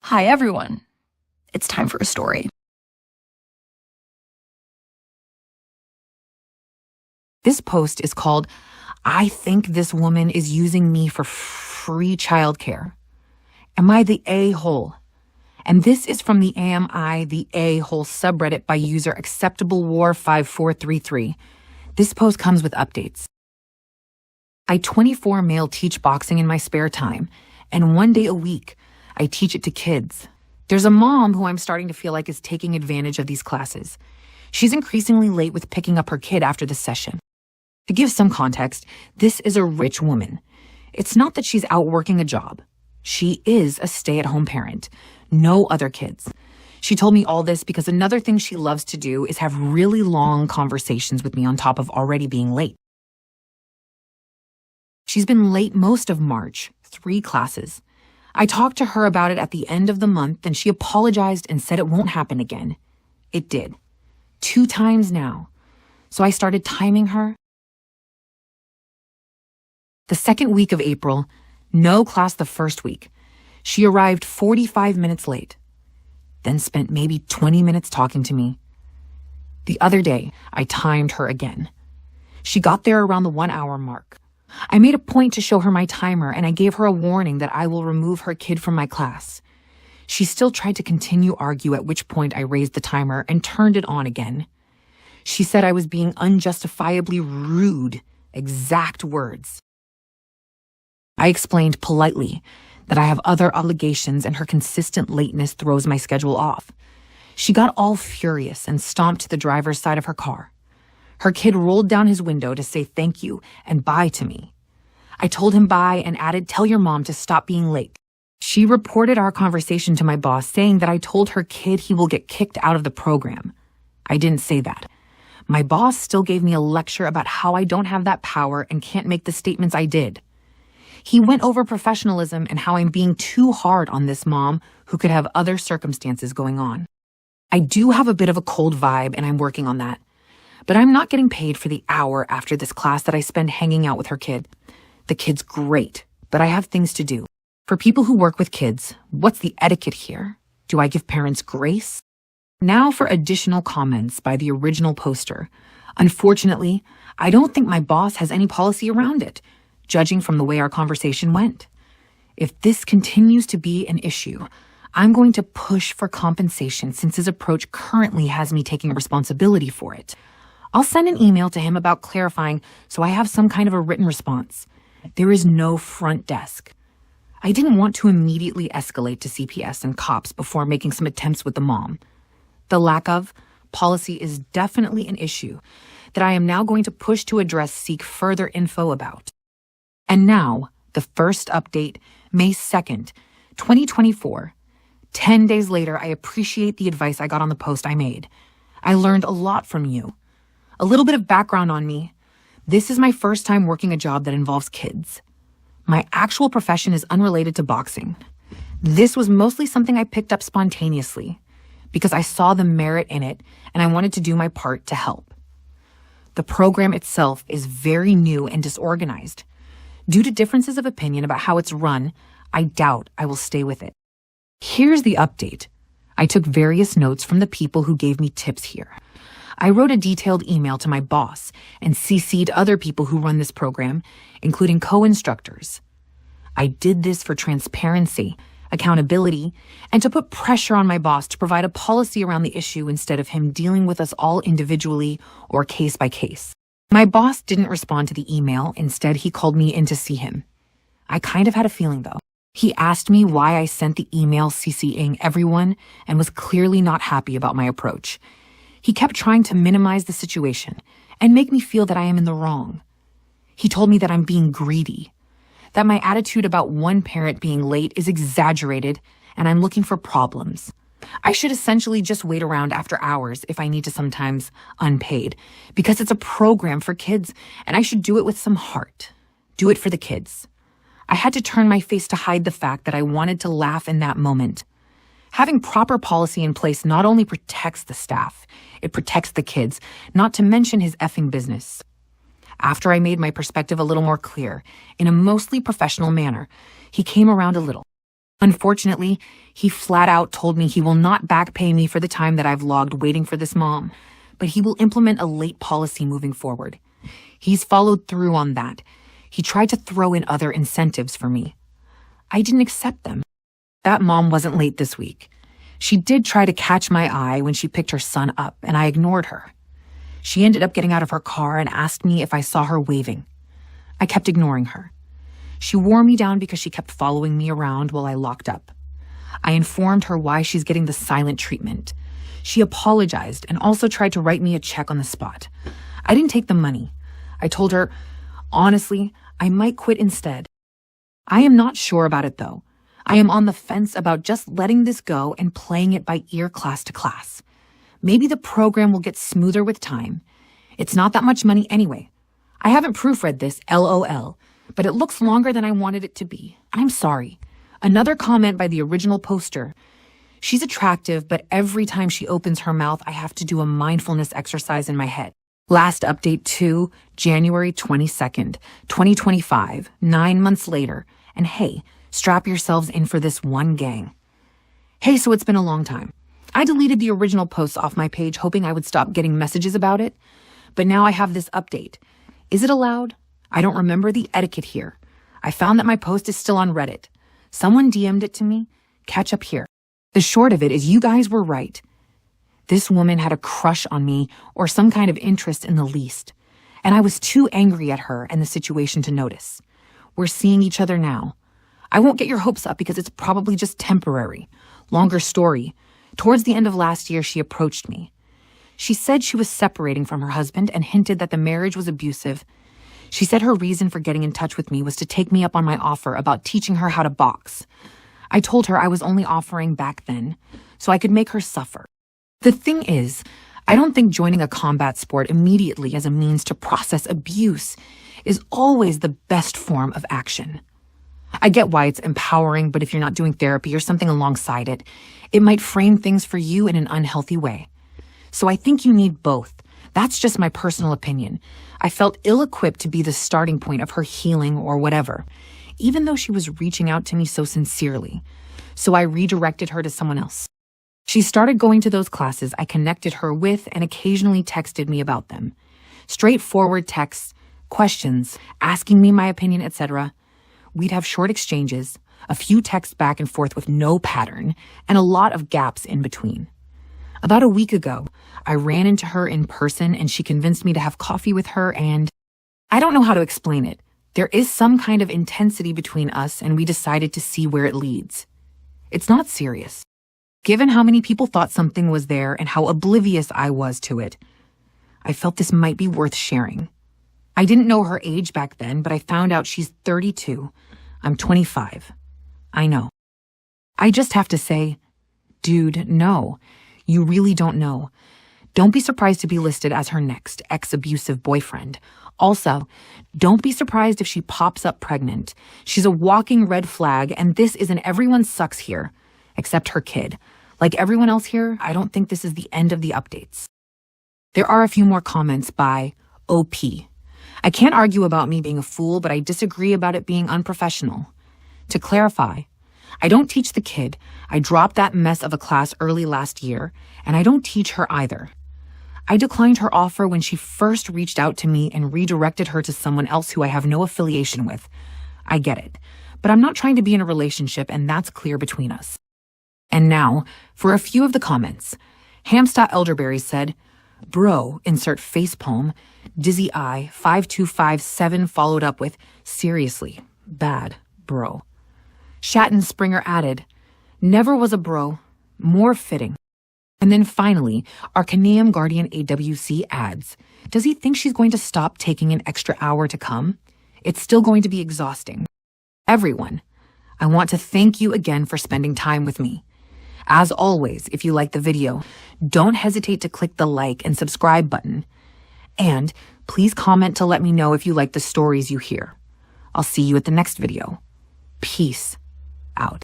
Hi, everyone. It's time for a story. This post is called, "I think this woman is using me for free childcare. Am I the a-hole?" And this is from the Am I the A-hole subreddit by user AcceptableWar5433. This post comes with updates. I 24 male teach boxing in my spare time, and 1 day a week, I teach it to kids. There's a mom who I'm starting to feel like is taking advantage of these classes. She's increasingly late with picking up her kid after the session. To give some context, this is a rich woman. It's not that she's out working a job. She is a stay-at-home parent. No other kids. She told me all this because another thing she loves to do is have really long conversations with me on top of already being late. She's been late most of March, 3 classes. I talked to her about it at the end of the month, and she apologized and said it won't happen again. It did. 2 times now. So I started timing her. The second week of April, no class the first week. She arrived 45 minutes late, then spent maybe 20 minutes talking to me. The other day, I timed her again. She got there around the 1-hour mark. I made a point to show her my timer, and I gave her a warning that I will remove her kid from my class. She still tried to continue argue, at which point I raised the timer and turned it on again. She said I was being unjustifiably rude, exact words. I explained politely that I have other obligations and her consistent lateness throws my schedule off. She got all furious and stomped to the driver's side of her car. Her kid rolled down his window to say thank you and bye to me. I told him bye and added, "Tell your mom to stop being late." She reported our conversation to my boss, saying that I told her kid he will get kicked out of the program. I didn't say that. My boss still gave me a lecture about how I don't have that power and can't make the statements I did. He went over professionalism and how I'm being too hard on this mom who could have other circumstances going on. I do have a bit of a cold vibe, and I'm working on that. But I'm not getting paid for the hour after this class that I spend hanging out with her kid. The kid's great, but I have things to do. For people who work with kids, what's the etiquette here? Do I give parents grace? Now for additional comments by the original poster. Unfortunately, I don't think my boss has any policy around it, judging from the way our conversation went. If this continues to be an issue, I'm going to push for compensation since his approach currently has me taking responsibility for it. I'll send an email to him about clarifying so I have some kind of a written response. There is no front desk. I didn't want to immediately escalate to CPS and cops before making some attempts with the mom. The lack of policy is definitely an issue that I am now going to push to address, seek further info about. And now, the first update, May 2nd, 2024. 10 days later, I appreciate the advice I got on the post I made. I learned a lot from you. A little bit of background on me. This is my first time working a job that involves kids. My actual profession is unrelated to boxing. This was mostly something I picked up spontaneously because I saw the merit in it and I wanted to do my part to help. The program itself is very new and disorganized. Due to differences of opinion about how it's run, I doubt I will stay with it. Here's the update. I took various notes from the people who gave me tips here. I wrote a detailed email to my boss and CC'd other people who run this program, including co-instructors. I did this for transparency, accountability, and to put pressure on my boss to provide a policy around the issue instead of him dealing with us all individually or case by case. My boss didn't respond to the email. Instead, he called me in to see him. I kind of had a feeling, though. He asked me why I sent the email CCing everyone and was clearly not happy about my approach. He kept trying to minimize the situation and make me feel that I am in the wrong. He told me that I'm being greedy, that my attitude about one parent being late is exaggerated and I'm looking for problems. I should essentially just wait around after hours if I need to, sometimes unpaid, because it's a program for kids and I should do it with some heart. Do it for the kids. I had to turn my face to hide the fact that I wanted to laugh in that moment. Having proper policy in place not only protects the staff, it protects the kids, not to mention his effing business. After I made my perspective a little more clear, in a mostly professional manner, he came around a little. Unfortunately, he flat out told me he will not back pay me for the time that I've logged waiting for this mom, but he will implement a late policy moving forward. He's followed through on that. He tried to throw in other incentives for me. I didn't accept them. That mom wasn't late this week. She did try to catch my eye when she picked her son up, and I ignored her. She ended up getting out of her car and asked me if I saw her waving. I kept ignoring her. She wore me down because she kept following me around while I locked up. I informed her why she's getting the silent treatment. She apologized and also tried to write me a check on the spot. I didn't take the money. I told her, honestly, I might quit instead. I am not sure about it though. I am on the fence about just letting this go and playing it by ear class to class. Maybe the program will get smoother with time. It's not that much money anyway. I haven't proofread this, LOL, but it looks longer than I wanted it to be. I'm sorry. Another comment by the original poster. She's attractive, but every time she opens her mouth, I have to do a mindfulness exercise in my head. Last update to January 22nd, 2025, 9 months later. And hey, strap yourselves in for this one gang. Hey, so it's been a long time. I deleted the original posts off my page hoping I would stop getting messages about it. But now I have this update. Is it allowed? I don't remember the etiquette here. I found that my post is still on Reddit. Someone DM'd it to me. Catch up here. The short of it is you guys were right. This woman had a crush on me or some kind of interest in the least. And I was too angry at her and the situation to notice. We're seeing each other now. I won't get your hopes up because it's probably just temporary. Longer story. Towards the end of last year, she approached me. She said she was separating from her husband and hinted that the marriage was abusive. She said her reason for getting in touch with me was to take me up on my offer about teaching her how to box. I told her I was only offering back then, so I could make her suffer. The thing is, I don't think joining a combat sport immediately as a means to process abuse is always the best form of action. I get why it's empowering, but if you're not doing therapy or something alongside it, it might frame things for you in an unhealthy way. So I think you need both. That's just my personal opinion. I felt ill-equipped to be the starting point of her healing or whatever, even though she was reaching out to me so sincerely. So I redirected her to someone else. She started going to those classes I connected her with and occasionally texted me about them. Straightforward texts, questions, asking me my opinion, etc. We'd have short exchanges, a few texts back and forth with no pattern, and a lot of gaps in between. About a week ago, I ran into her in person and she convinced me to have coffee with her and I don't know how to explain it. There is some kind of intensity between us and we decided to see where it leads. It's not serious. Given how many people thought something was there and how oblivious I was to it, I felt this might be worth sharing. I didn't know her age back then, but I found out she's 32. I'm 25. I know. I just have to say, dude, no. You really don't know. Don't be surprised to be listed as her next ex-abusive boyfriend. Also, don't be surprised if she pops up pregnant. She's a walking red flag, and this isn't everyone sucks here, except her kid. Like everyone else here, I don't think this is the end of the updates. There are a few more comments by OP. I can't argue about me being a fool, but I disagree about it being unprofessional. To clarify, I don't teach the kid. I dropped that mess of a class early last year, and I don't teach her either. I declined her offer when she first reached out to me and redirected her to someone else who I have no affiliation with. I get it, but I'm not trying to be in a relationship, and that's clear between us. And now, for a few of the comments. Hamsta Elderberry said, bro, insert facepalm, Dizzy Eye 5257 followed up with, seriously, bad, bro. Shatten Springer added, never was a bro, more fitting. And then finally, Arcaneum Guardian AWC adds, does he think she's going to stop taking an extra hour to come? It's still going to be exhausting. Everyone, I want to thank you again for spending time with me. As always, if you like the video, don't hesitate to click the like and subscribe button. And please comment to let me know if you like the stories you hear. I'll see you at the next video. Peace out.